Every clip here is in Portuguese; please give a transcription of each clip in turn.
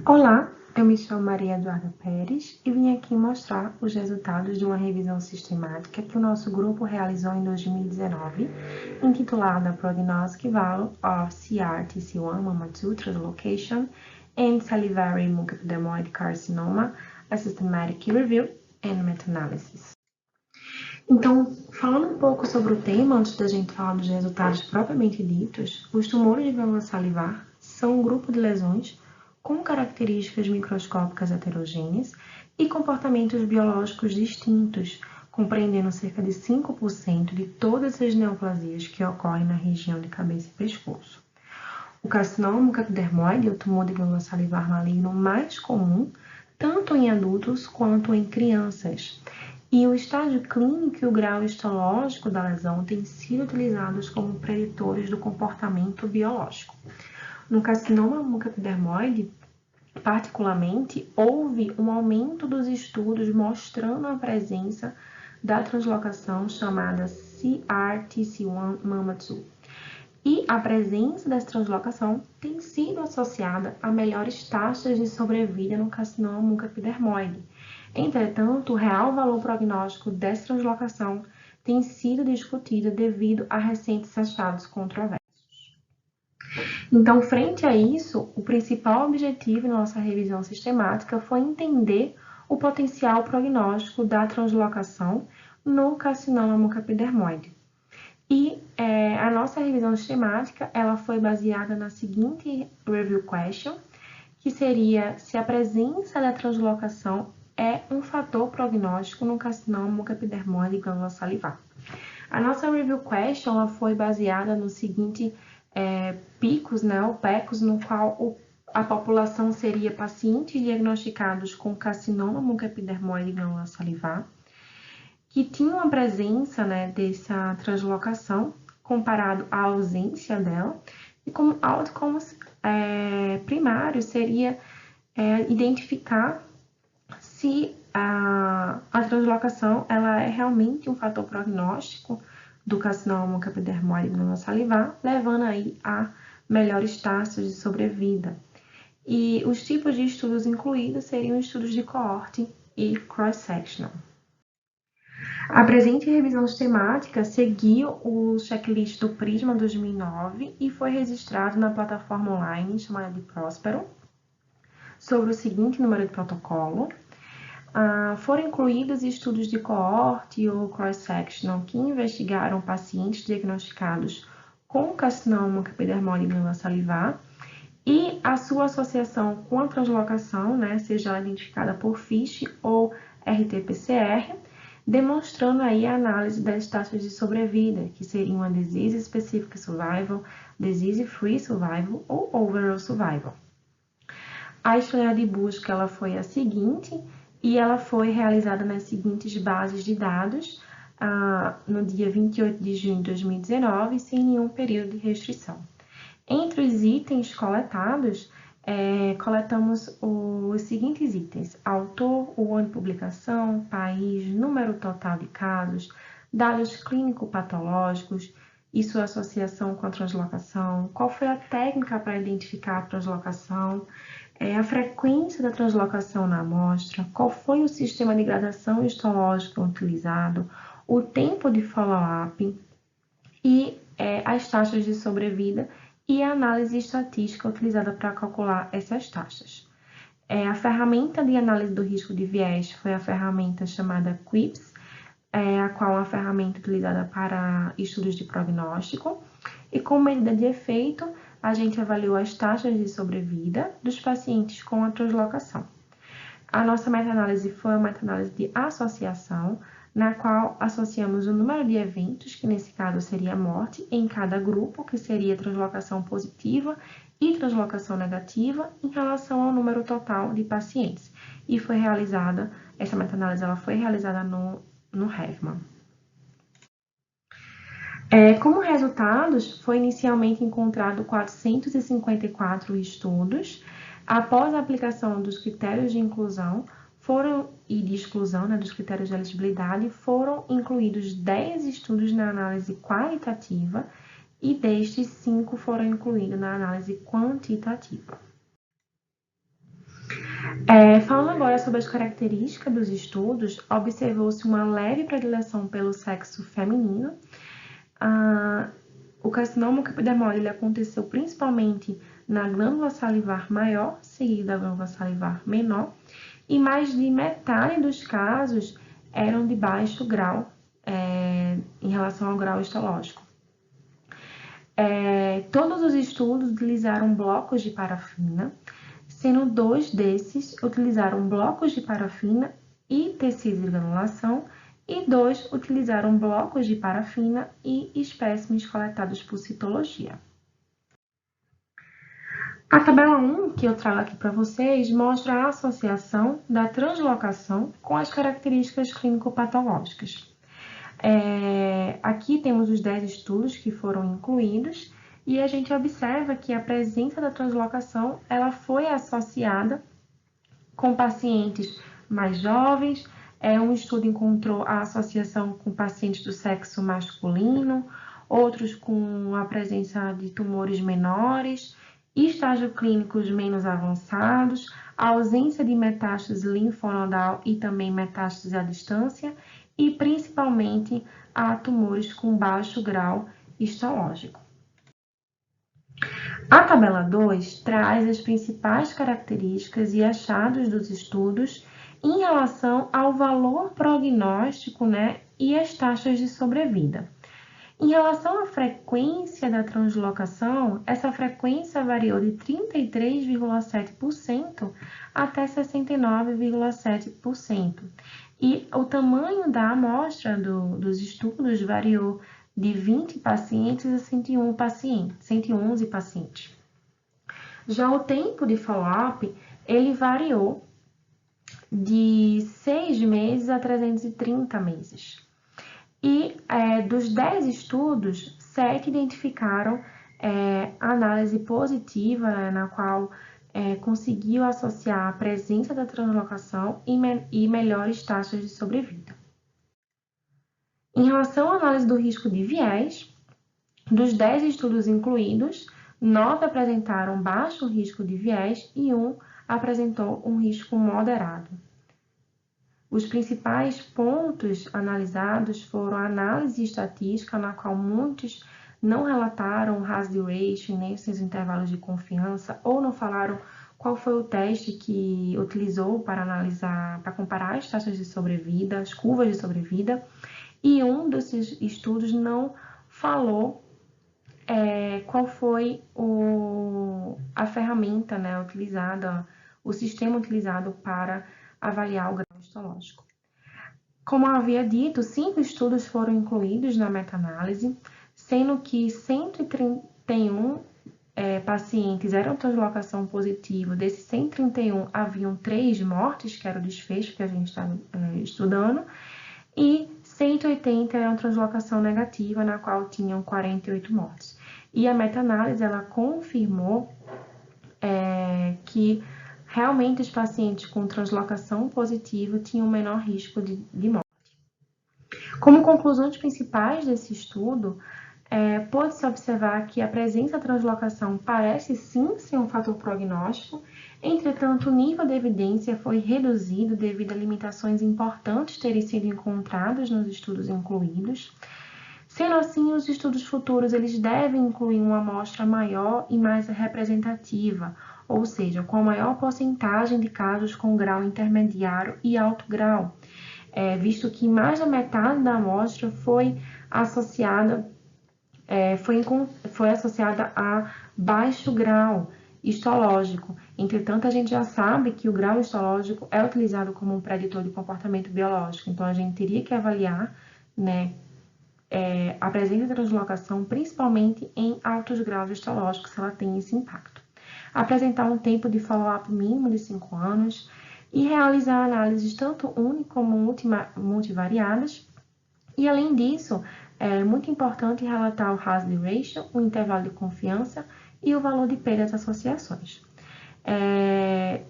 Olá, eu me chamo Maria Eduarda Pérez e vim aqui mostrar os resultados de uma revisão sistemática que o nosso grupo realizou em 2019, intitulada Prognostic Value of CRTC1 Mama2 Translocation and Salivary Mucoepidermoid Carcinoma, a Systematic Review and Meta-Analysis. Então, falando um pouco sobre o tema, antes da gente falar dos resultados propriamente ditos, os tumores de glândula salivar são um grupo de lesões com características microscópicas heterogêneas e comportamentos biológicos distintos, compreendendo cerca de 5% de todas as neoplasias que ocorrem na região de cabeça e pescoço. O carcinoma mucoepidermoide é o tumor de glândula salivar maligno mais comum, tanto em adultos quanto em crianças. E o estágio clínico e o grau histológico da lesão têm sido utilizados como preditores do comportamento biológico. No carcinoma mucoepidermoide, particularmente, houve um aumento dos estudos mostrando a presença da translocação chamada CRTC1 Mama2. E a presença dessa translocação tem sido associada a melhores taxas de sobrevida no carcinoma mucoepidermoide. Entretanto, o real valor prognóstico dessa translocação tem sido discutido devido a recentes achados controversos. Então, frente a isso, o principal objetivo na nossa revisão sistemática foi entender o potencial prognóstico da translocação no carcinoma mucoepidermoide. E a nossa revisão sistemática ela foi baseada na seguinte review question, que seria se a presença da translocação é um fator prognóstico no carcinoma mucoepidermoide e glândula salivar. A nossa review question ela foi baseada no seguinte PICOS, o PECOS, no qual a população seria pacientes diagnosticados com carcinoma mucoepidermoide e glândula salivar, que tinham a presença dessa translocação comparado à ausência dela, e como outcomes primários seria identificar se a translocação ela é realmente um fator prognóstico do carcinoma mucoepidermoide e glândula salivar, levando aí a melhores taxas de sobrevida. E os tipos de estudos incluídos seriam estudos de coorte e cross-sectional. A presente revisão sistemática seguiu o checklist do PRISMA 2009 e foi registrado na plataforma online chamada de Prospero, sobre o seguinte número de protocolo. Foram incluídos estudos de coorte ou cross-sectional que investigaram pacientes diagnosticados com carcinoma mucoepidermoide e glândula salivar e a sua associação com a translocação, seja ela identificada por FISH ou RT-PCR, demonstrando aí a análise das taxas de sobrevida, que seriam a Disease Specific Survival, Disease Free Survival ou Overall Survival. A história de busca ela foi a seguinte, e ela foi realizada nas seguintes bases de dados no dia 28 de junho de 2019, sem nenhum período de restrição. Entre os itens coletados, coletamos os seguintes itens: autor, o ano de publicação, país, número total de casos, dados clínico-patológicos e sua associação com a translocação, qual foi a técnica para identificar a translocação, a frequência da translocação na amostra, qual foi o sistema de gradação histológica utilizado, o tempo de follow-up e as taxas de sobrevida e a análise estatística utilizada para calcular essas taxas. A ferramenta de análise do risco de viés foi a ferramenta chamada QIPS, a qual é uma ferramenta utilizada para estudos de prognóstico, e como medida de efeito, a gente avaliou as taxas de sobrevida dos pacientes com a translocação. A nossa meta-análise foi uma meta-análise de associação, na qual associamos o número de eventos, que nesse caso seria a morte, em cada grupo, que seria translocação positiva e translocação negativa, em relação ao número total de pacientes. E foi realizada, essa meta-análise ela foi realizada no Heffman. Como resultados, foi inicialmente encontrado 454 estudos, Após a aplicação dos critérios de inclusão e de exclusão, dos critérios de elegibilidade, foram incluídos 10 estudos na análise qualitativa e destes 5 foram incluídos na análise quantitativa. Falando agora sobre as características dos estudos, observou-se uma leve predileção pelo sexo feminino. O carcinoma epidermoide aconteceu principalmente na glândula salivar maior, seguido da glândula salivar menor, e mais de metade dos casos eram de baixo grau em relação ao grau histológico. Todos os estudos utilizaram blocos de parafina, sendo 2 desses utilizaram blocos de parafina e tecido de granulação, e 2 utilizaram blocos de parafina e espécimes coletados por citologia. A tabela 1, que eu trago aqui para vocês, mostra a associação da translocação com as características clínico-patológicas. Aqui temos os 10 estudos que foram incluídos e a gente observa que a presença da translocação ela foi associada com pacientes mais jovens. Um estudo encontrou a associação com pacientes do sexo masculino, outros com a presença de tumores menores, estágios clínicos menos avançados, a ausência de metástase linfonodal e também metástase à distância, e principalmente a tumores com baixo grau histológico. A tabela 2 traz as principais características e achados dos estudos em relação ao valor prognóstico, e as taxas de sobrevida. Em relação à frequência da translocação, essa frequência variou de 33,7% até 69,7%. E o tamanho da amostra dos estudos variou de 20 pacientes a 111 pacientes. Já o tempo de follow-up, ele variou de 6 meses a 330 meses. E dos 10 estudos, 7 identificaram análise positiva, na qual conseguiu associar a presença da translocação e melhores taxas de sobrevida. Em relação à análise do risco de viés, dos 10 estudos incluídos, 9 apresentaram baixo risco de viés e 1 apresentou um risco moderado. Os principais pontos analisados foram a análise estatística, na qual muitos não relataram o hazard ratio nem seus intervalos de confiança, ou não falaram qual foi o teste que utilizou para comparar as taxas de sobrevida, as curvas de sobrevida, e um desses estudos não falou qual foi a ferramenta utilizada, o sistema utilizado para avaliar o grau histológico. Como eu havia dito, 5 estudos foram incluídos na meta-análise, sendo que 131 pacientes eram translocação positiva. Desses 131, haviam 3 mortes, que era o desfecho que a gente está estudando, e 180 eram translocação negativa, na qual tinham 48 mortes. E a meta-análise, ela confirmou que realmente os pacientes com translocação positiva tinham menor risco de morte. Como conclusões principais desse estudo, pode-se observar que a presença da translocação parece sim ser um fator prognóstico, entretanto, o nível de evidência foi reduzido devido a limitações importantes terem sido encontradas nos estudos incluídos. Sendo assim, os estudos futuros eles devem incluir uma amostra maior e mais representativa, ou seja, com a maior porcentagem de casos com grau intermediário e alto grau, visto que mais da metade da amostra foi associada a baixo grau histológico. Entretanto, a gente já sabe que o grau histológico é utilizado como um preditor de comportamento biológico, então a gente teria que avaliar a presença da translocação, principalmente em altos graus histológicos, se ela tem esse impacto. Apresentar um tempo de follow-up mínimo de 5 anos e realizar análises tanto uni como multivariadas. E, além disso, é muito importante relatar o hazard ratio, o intervalo de confiança e o valor de P das associações.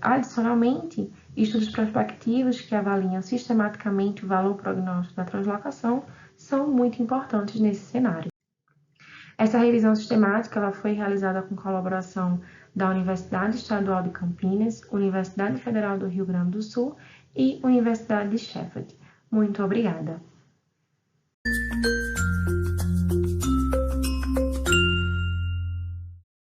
Adicionalmente, estudos prospectivos que avaliam sistematicamente o valor prognóstico da translocação são muito importantes nesse cenário. Essa revisão sistemática ela foi realizada com colaboração da Universidade Estadual de Campinas, Universidade Federal do Rio Grande do Sul e Universidade de Sheffield. Muito obrigada!